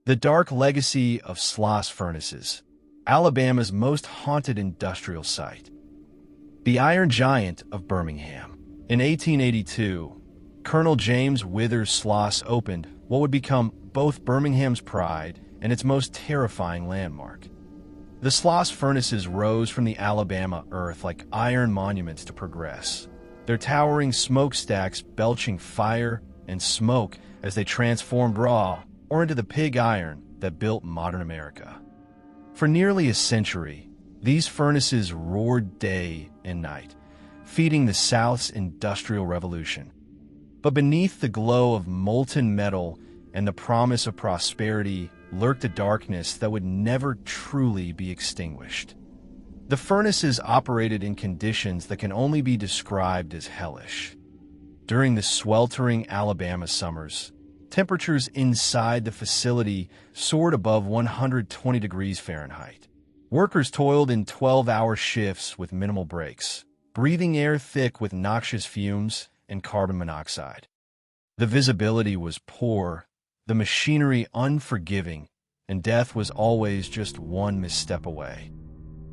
The dark legacy of Sloss Furnaces, Alabama's most haunted industrial site. The Iron Giant of Birmingham. In 1882, Colonel James Withers Sloss opened what would become both Birmingham's pride and its most terrifying landmark. The Sloss Furnaces rose from the Alabama earth like iron monuments to progress, their towering smokestacks belching fire and smoke as they transformed raw or into the pig iron that built modern America. For nearly a century, these furnaces roared day and night, feeding the South's industrial revolution. But beneath the glow of molten metal and the promise of prosperity lurked a darkness that would never truly be extinguished. The furnaces operated in conditions that can only be described as hellish. During the sweltering Alabama summers, temperatures inside the facility soared above 120 degrees Fahrenheit. Workers toiled in 12-hour shifts with minimal breaks, breathing air thick with noxious fumes and carbon monoxide. The visibility was poor, the machinery unforgiving, and death was always just one misstep away.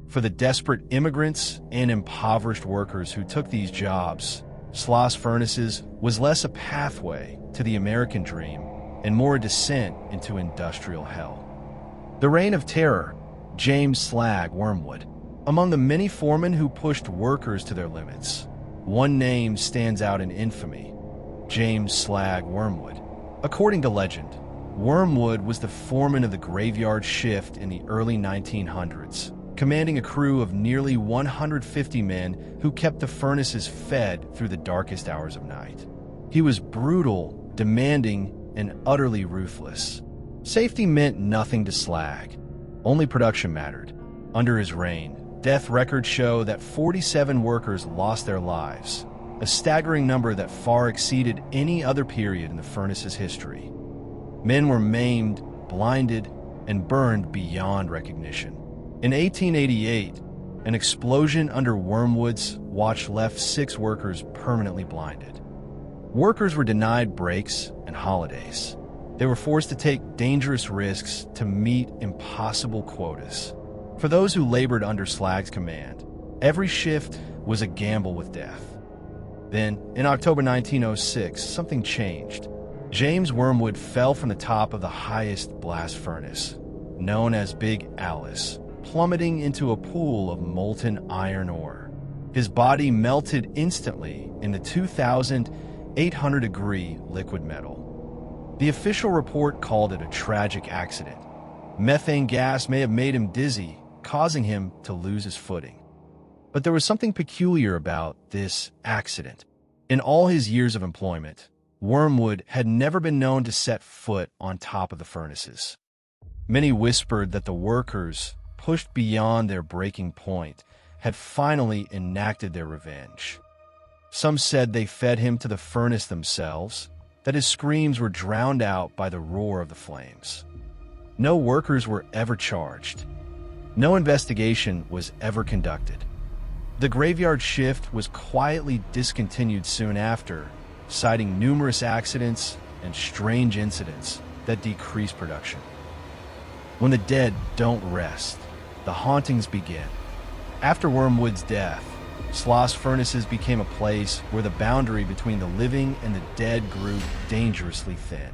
For the desperate immigrants and impoverished workers who took these jobs, Sloss Furnaces was less a pathway to the American dream and more a descent into industrial hell. The reign of terror, James Slag Wormwood. Among the many foremen who pushed workers to their limits, one name stands out in infamy: James Slag Wormwood. According to legend, Wormwood was the foreman of the graveyard shift in the early 1900s, commanding a crew of nearly 150 men who kept the furnaces fed through the darkest hours of night. He was brutal, demanding, and utterly ruthless. Safety meant nothing to Slag. Only production mattered. Under his reign, death records show that 47 workers lost their lives, a staggering number that far exceeded any other period in the furnace's history. Men were maimed, blinded, and burned beyond recognition. In 1888, an explosion under Wormwood's watch left 6 workers permanently blinded. Workers were denied breaks and holidays. They were forced to take dangerous risks to meet impossible quotas. For those who labored under Slag's command, every shift was a gamble with death. Then, in October 1906, something changed. James Wormwood fell from the top of the highest blast furnace, known as Big Alice, plummeting into a pool of molten iron ore. His body melted instantly in the 2,800-degree liquid metal. The official report called it a tragic accident. Methane gas may have made him dizzy, causing him to lose his footing. But there was something peculiar about this accident. In all his years of employment, Wormwood had never been known to set foot on top of the furnaces. Many whispered that the workers, pushed beyond their breaking point, had finally enacted their revenge. Some said they fed him to the furnace themselves, that his screams were drowned out by the roar of the flames. No workers were ever charged. No investigation was ever conducted. The graveyard shift was quietly discontinued soon after, citing numerous accidents and strange incidents that decreased production. When the dead don't rest, the hauntings begin. After Wormwood's death, Sloss Furnaces became a place where the boundary between the living and the dead grew dangerously thin.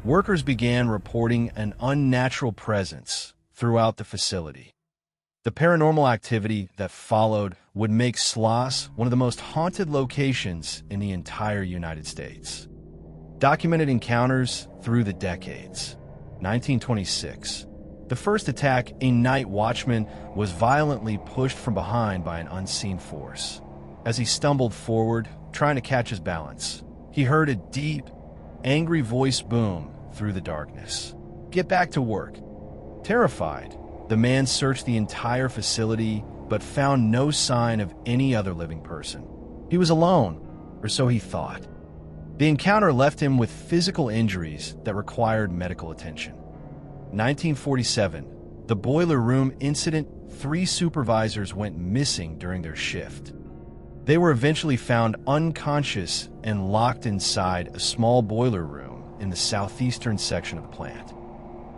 Workers began reporting an unnatural presence throughout the facility. The paranormal activity that followed would make Sloss one of the most haunted locations in the entire United States. Documented encounters through the decades. 1926. The first attack, a night watchman was violently pushed from behind by an unseen force. As he stumbled forward, trying to catch his balance, he heard a deep, angry voice boom through the darkness. "Get back to work." Terrified, the man searched the entire facility but found no sign of any other living person. He was alone, or so he thought. The encounter left him with physical injuries that required medical attention. 1947, the boiler room incident. 3 supervisors went missing during their shift. They were eventually found unconscious and locked inside a small boiler room in the southeastern section of the plant.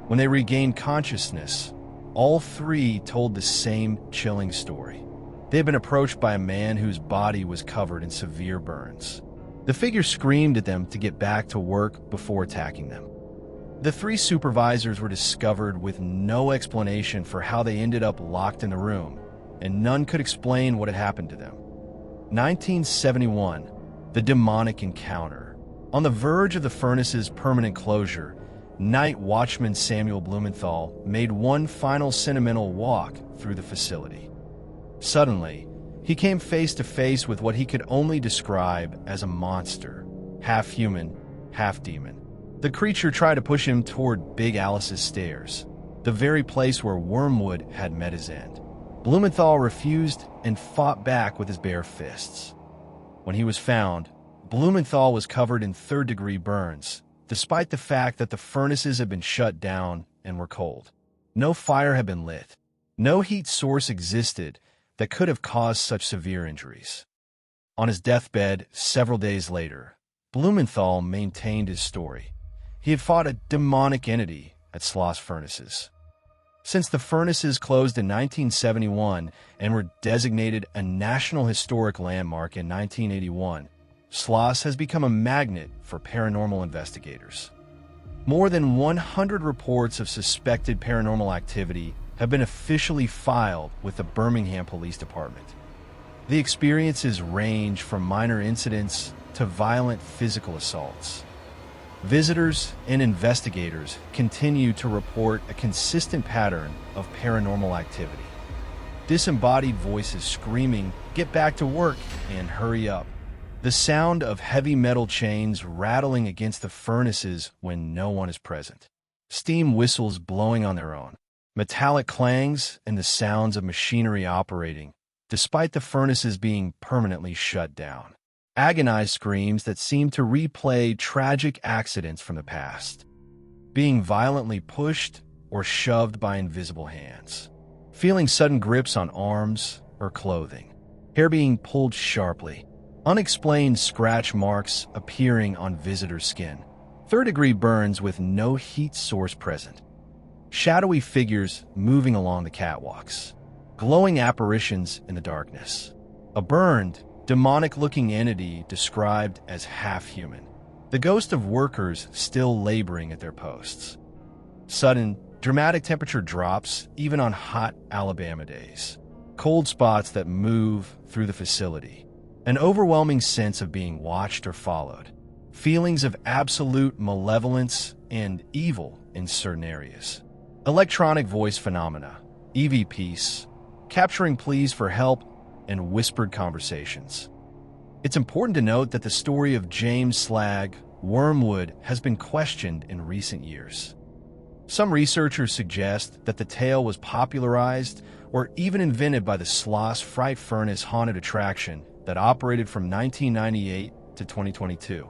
When they regained consciousness, all three told the same chilling story. They had been approached by a man whose body was covered in severe burns. The figure screamed at them to get back to work before attacking them. The three supervisors were discovered with no explanation for how they ended up locked in the room, and none could explain what had happened to them. 1971, the demonic encounter. On the verge of the furnace's permanent closure, night watchman Samuel Blumenthal made one final sentimental walk through the facility. Suddenly, he came face to face with what he could only describe as a monster, half human, half demon. The creature tried to push him toward Big Alice's stairs, the very place where Wormwood had met his end. Blumenthal refused and fought back with his bare fists. When he was found, Blumenthal was covered in third-degree burns, despite the fact that the furnaces had been shut down and were cold. No fire had been lit. No heat source existed that could have caused such severe injuries. On his deathbed several days later, Blumenthal maintained his story. He had fought a demonic entity at Sloss Furnaces. Since the furnaces closed in 1971 and were designated a National Historic Landmark in 1981, Sloss has become a magnet for paranormal investigators. More than 100 reports of suspected paranormal activity have been officially filed with the Birmingham Police Department. The experiences range from minor incidents to violent physical assaults. Visitors and investigators continue to report a consistent pattern of paranormal activity. Disembodied voices screaming, "Get back to work," and "Hurry up." The sound of heavy metal chains rattling against the furnaces when no one is present. Steam whistles blowing on their own. Metallic clangs and the sounds of machinery operating, despite the furnaces being permanently shut down. Agonized screams that seem to replay tragic accidents from the past. Being violently pushed or shoved by invisible hands. Feeling sudden grips on arms or clothing. Hair being pulled sharply. Unexplained scratch marks appearing on visitors' skin. Third-degree burns with no heat source present. Shadowy figures moving along the catwalks. Glowing apparitions in the darkness. A burned, demonic-looking entity described as half-human. The ghost of workers still laboring at their posts. Sudden, dramatic temperature drops even on hot Alabama days. Cold spots that move through the facility. An overwhelming sense of being watched or followed. Feelings of absolute malevolence and evil in certain areas. Electronic voice phenomena, EVPs, capturing pleas for help and whispered conversations. It's important to note that the story of James Slag, Wormwood, has been questioned in recent years. Some researchers suggest that the tale was popularized or even invented by the Sloss Fright Furnace haunted attraction that operated from 1998 to 2022.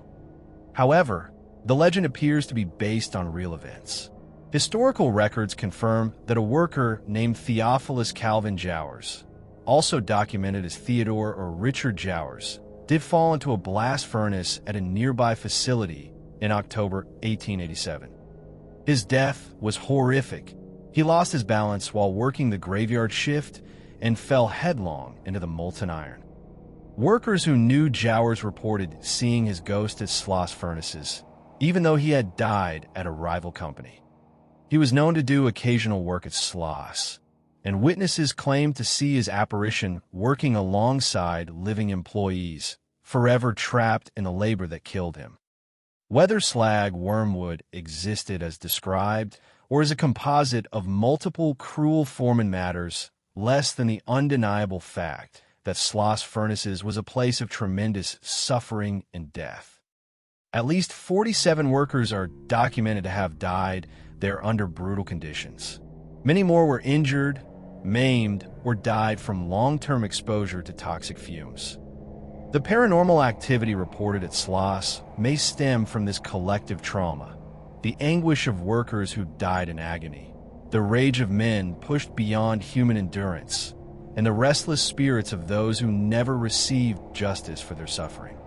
However, the legend appears to be based on real events. Historical records confirm that a worker named Theophilus Calvin Jowers, also documented as Theodore or Richard Jowers, did fall into a blast furnace at a nearby facility in October 1887. His death was horrific. He lost his balance while working the graveyard shift and fell headlong into the molten iron. Workers who knew Jowers reported seeing his ghost at Sloss Furnaces, even though he had died at a rival company. He was known to do occasional work at Sloss, and witnesses claimed to see his apparition working alongside living employees, forever trapped in the labor that killed him. Whether Slag Wormwood existed as described or as a composite of multiple cruel foreman matters, less than the undeniable fact that Sloss Furnaces was a place of tremendous suffering and death. At least 47 workers are documented to have died there under brutal conditions. Many more were injured, maimed, or died from long-term exposure to toxic fumes. The paranormal activity reported at Sloss may stem from this collective trauma, the anguish of workers who died in agony, the rage of men pushed beyond human endurance, and the restless spirits of those who never received justice for their suffering.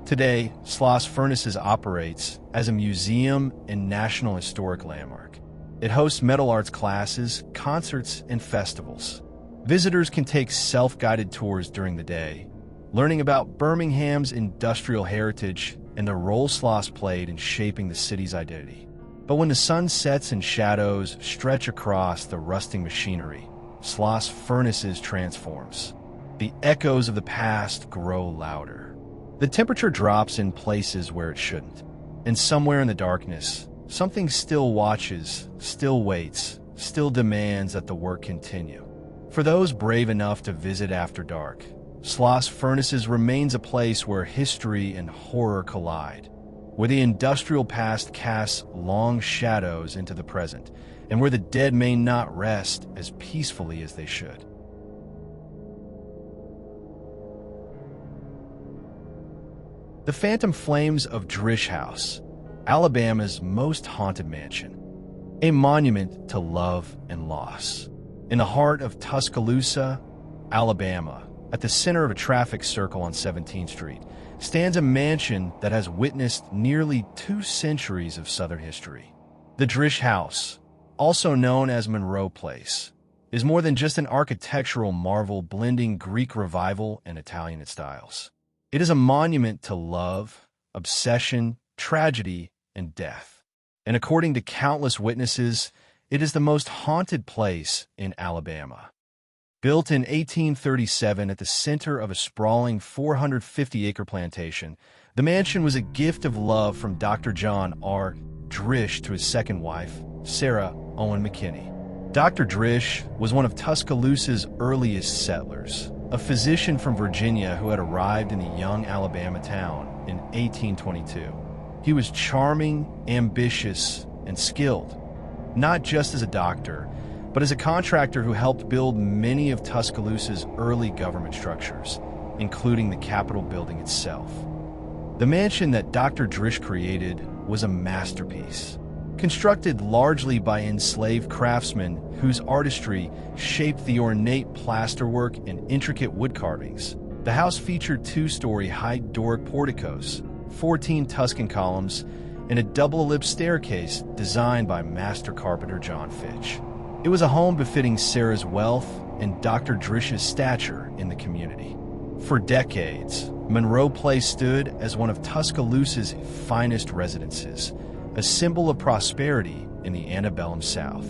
Today, Sloss Furnaces operates as a museum and National Historic Landmark. It hosts metal arts classes, concerts, and festivals. Visitors can take self-guided tours during the day, learning about Birmingham's industrial heritage and the role Sloss played in shaping the city's identity. But when the sun sets and shadows stretch across the rusting machinery, Sloss Furnaces transforms. The echoes of the past grow louder. The temperature drops in places where it shouldn't. And somewhere in the darkness, something still watches, still waits, still demands that the work continue. For those brave enough to visit after dark, Sloss Furnaces remains a place where history and horror collide, where the industrial past casts long shadows into the present, and where the dead may not rest as peacefully as they should. The phantom flames of Drish House, Alabama's most haunted mansion, a monument to love and loss. In the heart of Tuscaloosa, Alabama, at the center of a traffic circle on 17th Street, stands a mansion that has witnessed nearly 2 centuries of Southern history. The Drish House, also known as Monroe Place, is more than just an architectural marvel blending Greek revival and Italian styles. It is a monument to love, obsession, tragedy, and death. And according to countless witnesses, it is the most haunted place in Alabama. Built in 1837 at the center of a sprawling 450-acre plantation, the mansion was a gift of love from Dr. John R. Drish to his second wife, Sarah McKinney. Dr. Drish was one of Tuscaloosa's earliest settlers, a physician from Virginia who had arrived in the young Alabama town in 1822. He was charming, ambitious, and skilled, not just as a doctor, but as a contractor who helped build many of Tuscaloosa's early government structures, including the Capitol building itself. The mansion that Dr. Drish created was a masterpiece, constructed largely by enslaved craftsmen whose artistry shaped the ornate plasterwork and intricate wood carvings. The house featured 2-story high Doric porticos, 14 Tuscan columns, and a double-ellipse staircase designed by master carpenter John Fitch. It was a home befitting Sarah's wealth and Dr. Drish's stature in the community. For decades, Monroe Place stood as one of Tuscaloosa's finest residences, a symbol of prosperity in the antebellum South.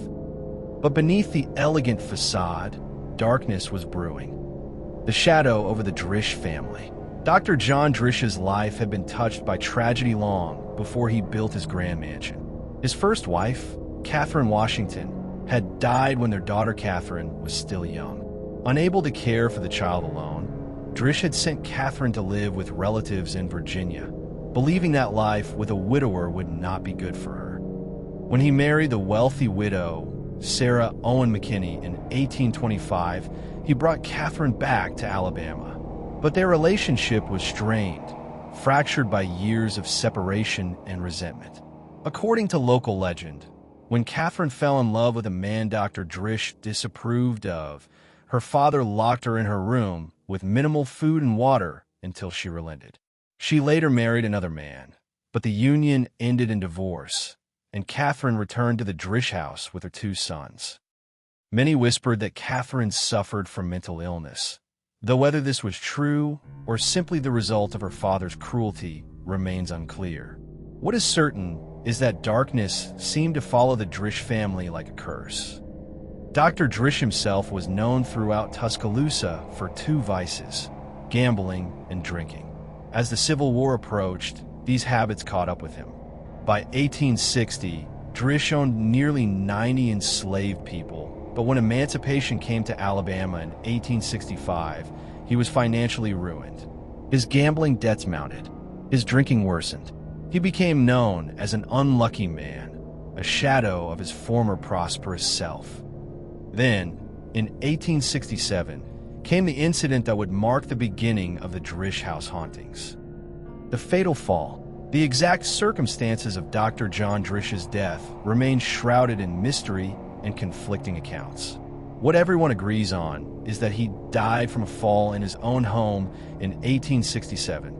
But beneath the elegant facade, darkness was brewing. The shadow over the Drish family. Dr. John Drish's life had been touched by tragedy long before he built his grand mansion. His first wife, Catherine Washington, had died when their daughter Catherine was still young. Unable to care for the child alone, Drish had sent Catherine to live with relatives in Virginia, believing that life with a widower would not be good for her. When he married the wealthy widow, Sarah McKinney, in 1825, he brought Catherine back to Alabama. But their relationship was strained, fractured by years of separation and resentment. According to local legend, when Catherine fell in love with a man Dr. Drish disapproved of, her father locked her in her room with minimal food and water until she relented. She later married another man, but the union ended in divorce, and Catherine returned to the Drish House with her 2 sons. Many whispered that Catherine suffered from mental illness, though whether this was true or simply the result of her father's cruelty remains unclear. What is certain is that darkness seemed to follow the Drish family like a curse. Dr. Drish himself was known throughout Tuscaloosa for 2 vices: gambling and drinking. As the Civil War approached, these habits caught up with him. By 1860, Drish owned nearly 90 enslaved people, but when emancipation came to Alabama in 1865, he was financially ruined. His gambling debts mounted. His drinking worsened. He became known as an unlucky man, a shadow of his former prosperous self. Then, in 1867, came the incident that would mark the beginning of the Drish House hauntings. The fatal fall. The exact circumstances of Dr. John Drish's death remain shrouded in mystery and conflicting accounts. What everyone agrees on is that he died from a fall in his own home in 1867.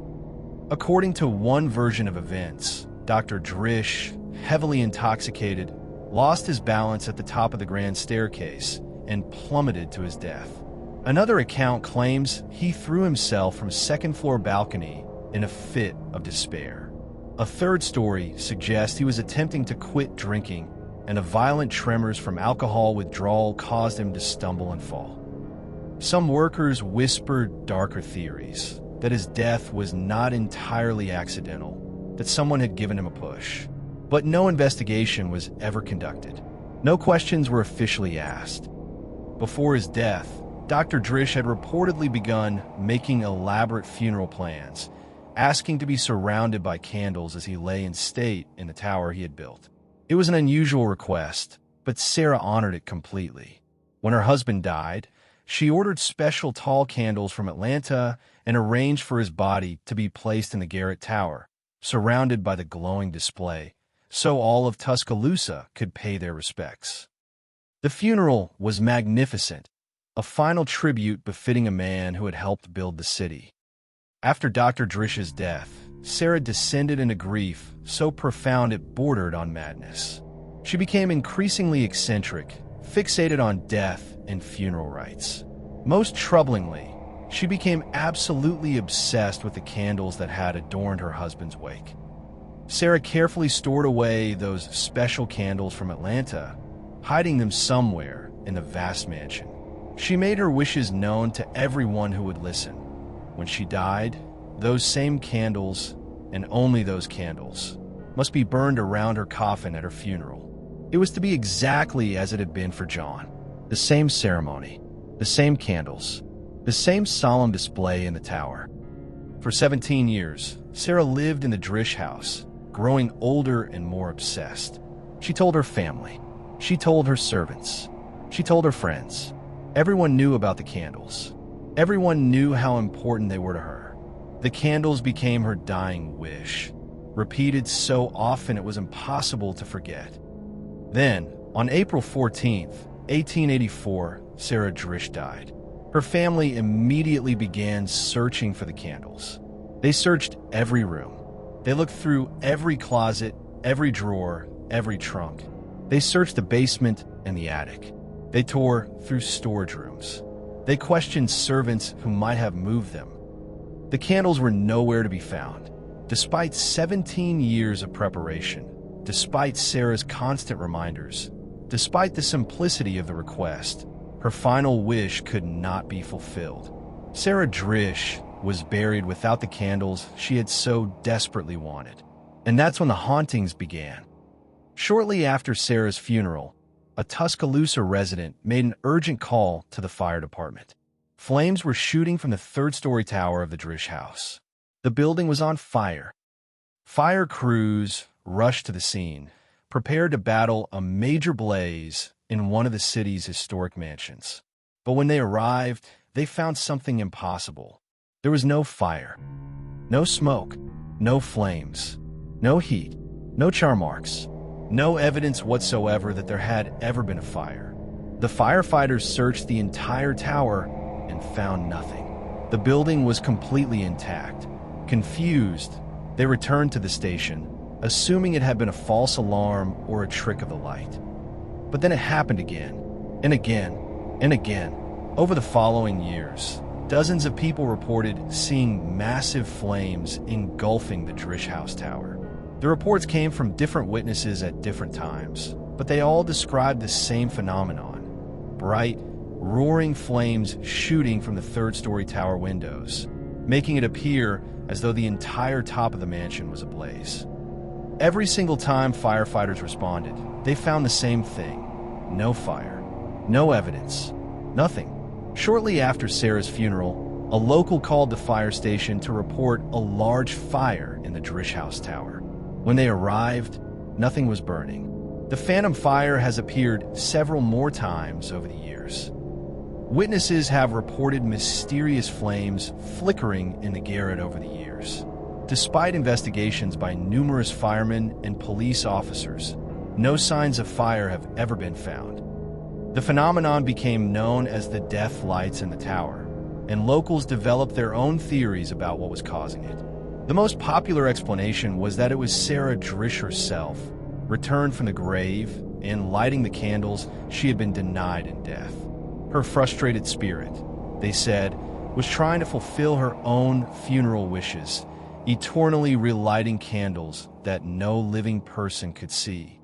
According to one version of events, Dr. Drish, heavily intoxicated, lost his balance at the top of the grand staircase, and plummeted to his death. Another account claims he threw himself from a second-floor balcony in a fit of despair. A third story suggests he was attempting to quit drinking, and violent tremors from alcohol withdrawal caused him to stumble and fall. Some workers whispered darker theories, that his death was not entirely accidental, that someone had given him a push. But no investigation was ever conducted. No questions were officially asked. Before his death, Dr. Drish had reportedly begun making elaborate funeral plans, asking to be surrounded by candles as he lay in state in the tower he had built. It was an unusual request, but Sarah honored it completely. When her husband died, she ordered special tall candles from Atlanta and arranged for his body to be placed in the garret tower, surrounded by the glowing display, so all of Tuscaloosa could pay their respects. The funeral was magnificent, a final tribute befitting a man who had helped build the city. After Dr. Drish's death, Sarah descended into grief so profound it bordered on madness. She became increasingly eccentric, fixated on death and funeral rites. Most troublingly, she became absolutely obsessed with the candles that had adorned her husband's wake. Sarah carefully stored away those special candles from Atlanta, hiding them somewhere in the vast mansion. She made her wishes known to everyone who would listen. When she died, those same candles, and only those candles, must be burned around her coffin at her funeral. It was to be exactly as it had been for John. The same ceremony, the same candles, the same solemn display in the tower. For 17 years, Sarah lived in the Drish House, growing older and more obsessed. She told her family. She told her servants. She told her friends. Everyone knew about the candles. Everyone knew how important they were to her. The candles became her dying wish, repeated so often it was impossible to forget. Then, on April 14th, 1884, Sarah Drish died. Her family immediately began searching for the candles. They searched every room. They looked through every closet, every drawer, every trunk. They searched the basement and the attic. They tore through storage rooms. They questioned servants who might have moved them. The candles were nowhere to be found. Despite 17 years of preparation, despite Sarah's constant reminders, despite the simplicity of the request, her final wish could not be fulfilled. Sarah Drish was buried without the candles she had so desperately wanted. And that's when the hauntings began. Shortly after Sarah's funeral, a Tuscaloosa resident made an urgent call to the fire department. Flames were shooting from the third-story tower of the Drish House. The building was on fire. Fire crews rushed to the scene, prepared to battle a major blaze in one of the city's historic mansions. But when they arrived, they found something impossible. There was no fire, no smoke, no flames, no heat, no char marks, no evidence whatsoever that there had ever been a fire. The firefighters searched the entire tower and found nothing. The building was completely intact. Confused, they returned to the station, assuming it had been a false alarm or a trick of the light. But then it happened again, and again, and again. Over the following years, dozens of people reported seeing massive flames engulfing the Drish House tower. The reports came from different witnesses at different times, but they all described the same phenomenon: bright, roaring flames shooting from the third-story tower windows, making it appear as though the entire top of the mansion was ablaze. Every single time firefighters responded, they found the same thing: no fire, no evidence, nothing. Shortly after Sarah's funeral, a local called the fire station to report a large fire in the Drish House tower. When they arrived, nothing was burning. The phantom fire has appeared several more times over the years. Witnesses have reported mysterious flames flickering in the garret over the years. Despite investigations by numerous firemen and police officers, no signs of fire have ever been found. The phenomenon became known as the death lights in the tower, and locals developed their own theories about what was causing it. The most popular explanation was that it was Sarah Drish herself, returned from the grave, and lighting the candles she had been denied in death. Her frustrated spirit, they said, was trying to fulfill her own funeral wishes, eternally relighting candles that no living person could see.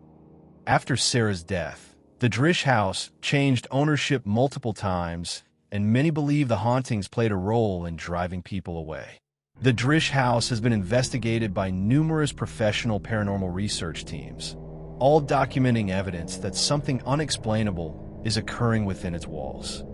After Sarah's death, the Drish House changed ownership multiple times, and many believe the hauntings played a role in driving people away. The Drish House has been investigated by numerous professional paranormal research teams, all documenting evidence that something unexplainable is occurring within its walls.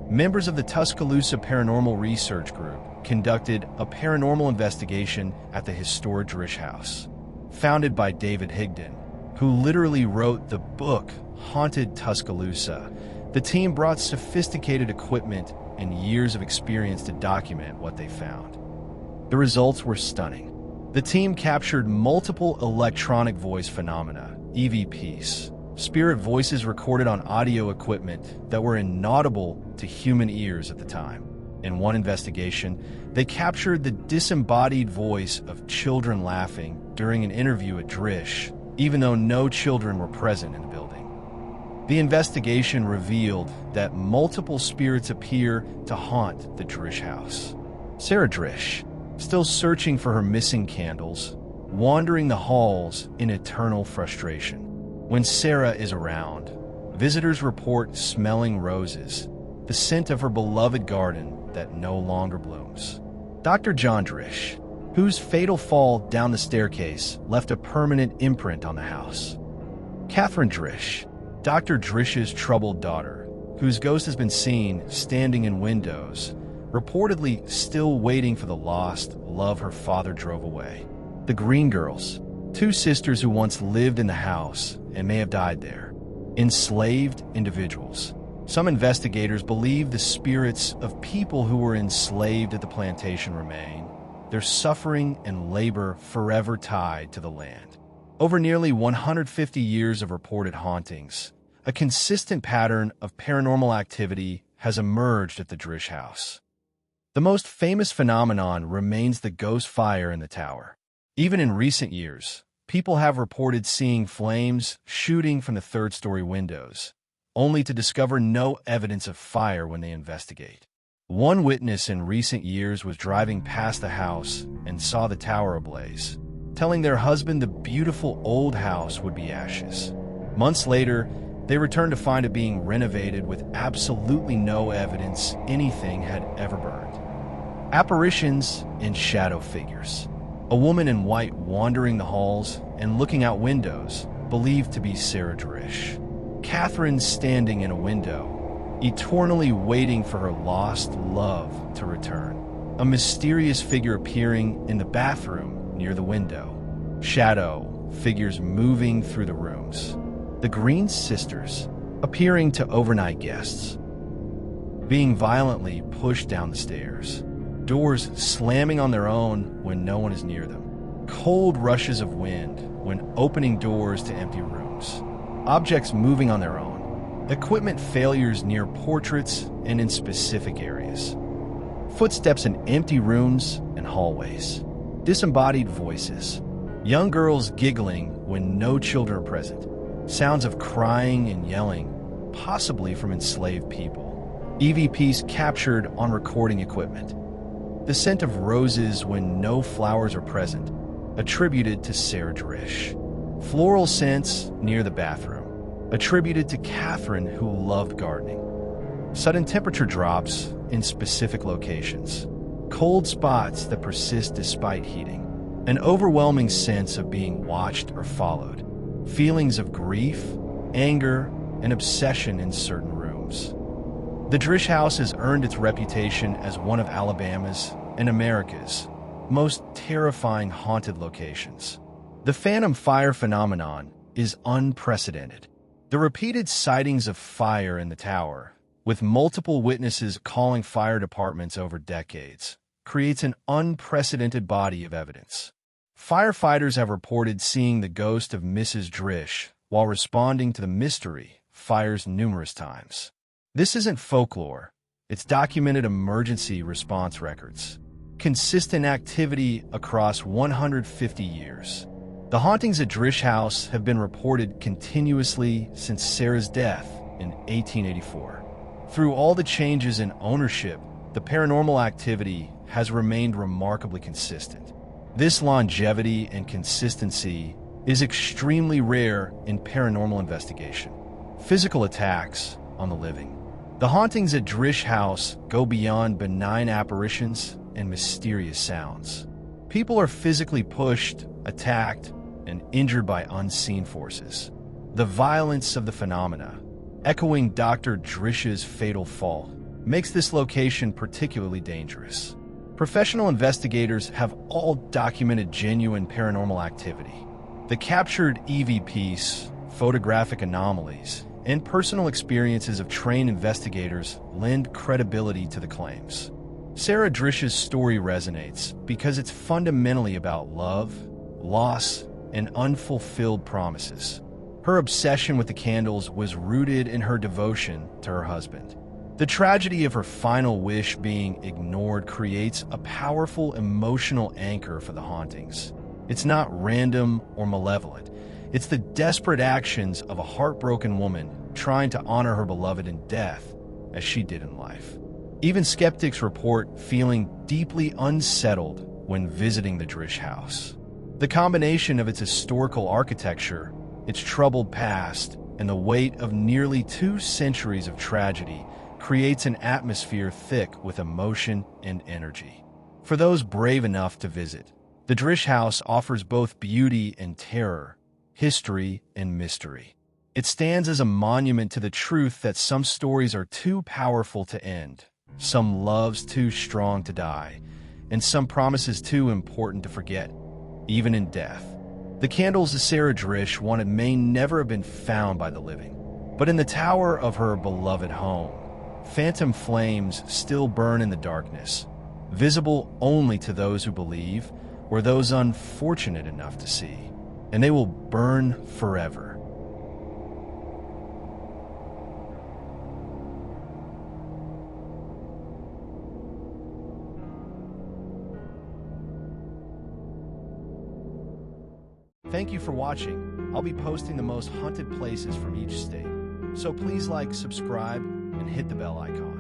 Members of the Tuscaloosa Paranormal Research Group conducted a paranormal investigation at the historic Drish House. Founded by David Higdon, who literally wrote the book Haunted Tuscaloosa, the team brought sophisticated equipment and years of experience to document what they found. The results were stunning. The team captured multiple electronic voice phenomena, EVPs, spirit voices recorded on audio equipment that were inaudible to human ears at the time. In one investigation, they captured the disembodied voice of children laughing during an interview at Drish, even though no children were present in the building. The investigation revealed that multiple spirits appear to haunt the Drish House. Sarah Drish, still searching for her missing candles, wandering the halls in eternal frustration. When Sarah is around, visitors report smelling roses, the scent of her beloved garden that no longer blooms. Dr. John Drish, whose fatal fall down the staircase left a permanent imprint on the house. Catherine Drish, Dr. Drish's troubled daughter, whose ghost has been seen standing in windows, reportedly still waiting for the lost love her father drove away. The Green Girls, two sisters who once lived in the house and may have died there. Enslaved individuals. Some investigators believe the spirits of people who were enslaved at the plantation remain, their suffering and labor forever tied to the land. Over nearly 150 years of reported hauntings, a consistent pattern of paranormal activity has emerged at the Drish House. The most famous phenomenon remains the ghost fire in the tower. Even in recent years, people have reported seeing flames shooting from the third-story windows, only to discover no evidence of fire when they investigate. One witness in recent years was driving past the house and saw the tower ablaze, telling their husband the beautiful old house would be ashes. Months later, they returned to find it being renovated with absolutely no evidence anything had ever burned. Apparitions and shadow figures. A woman in white wandering the halls and looking out windows, believed to be Sarah Drish. Catherine standing in a window, eternally waiting for her lost love to return. A mysterious figure appearing in the bathroom near the window. Shadow figures moving through the rooms. The Green Sisters appearing to overnight guests. Being violently pushed down the stairs. Doors slamming on their own when no one is near them. Cold rushes of wind when opening doors to empty rooms. Objects moving on their own. Equipment failures near portraits and in specific areas. Footsteps in empty rooms and hallways. Disembodied voices. Young girls giggling when no children are present. Sounds of crying and yelling, possibly from enslaved people. EVPs captured on recording equipment. The scent of roses when no flowers are present, attributed to Sarah Drish. Floral scents near the bathroom, attributed to Catherine, who loved gardening. Sudden temperature drops in specific locations. Cold spots that persist despite heating. An overwhelming sense of being watched or followed. Feelings of grief, anger, and obsession in certain rooms. The Drish House has earned its reputation as one of Alabama's and America's most terrifying haunted locations. The phantom fire phenomenon is unprecedented. The repeated sightings of fire in the tower, with multiple witnesses calling fire departments over decades, creates an unprecedented body of evidence. Firefighters have reported seeing the ghost of Mrs. Drish while responding to the mystery fires numerous times. This isn't folklore. It's documented emergency response records. Consistent activity across 150 years. The hauntings at Drish House have been reported continuously since Sarah's death in 1884. Through all the changes in ownership, the paranormal activity has remained remarkably consistent. This longevity and consistency is extremely rare in paranormal investigation. Physical attacks on the living. The hauntings at Drish House go beyond benign apparitions and mysterious sounds. People are physically pushed, attacked, and injured by unseen forces. The violence of the phenomena, echoing Dr. Drish's fatal fall, makes this location particularly dangerous. Professional investigators have all documented genuine paranormal activity. The captured EVPs, photographic anomalies, and personal experiences of trained investigators lend credibility to the claims. Sarah Drish's story resonates because it's fundamentally about love, loss, and unfulfilled promises. Her obsession with the candles was rooted in her devotion to her husband. The tragedy of her final wish being ignored creates a powerful emotional anchor for the hauntings. It's not random or malevolent. It's the desperate actions of a heartbroken woman trying to honor her beloved in death as she did in life. Even skeptics report feeling deeply unsettled when visiting the Drish House. The combination of its historical architecture, its troubled past, and the weight of nearly 2 centuries of tragedy creates an atmosphere thick with emotion and energy. For those brave enough to visit, the Drish House offers both beauty and terror, history and mystery. It stands as a monument to the truth that some stories are too powerful to end, some loves too strong to die, and some promises too important to forget, even in death. The candles that Sarah Drish wanted may never have been found by the living, but in the tower of her beloved home, phantom flames still burn in the darkness, visible only to those who believe or those unfortunate enough to see, and they will burn forever. Thank you for watching. I'll be posting the most haunted places from each state, so please like, subscribe, and hit the bell icon.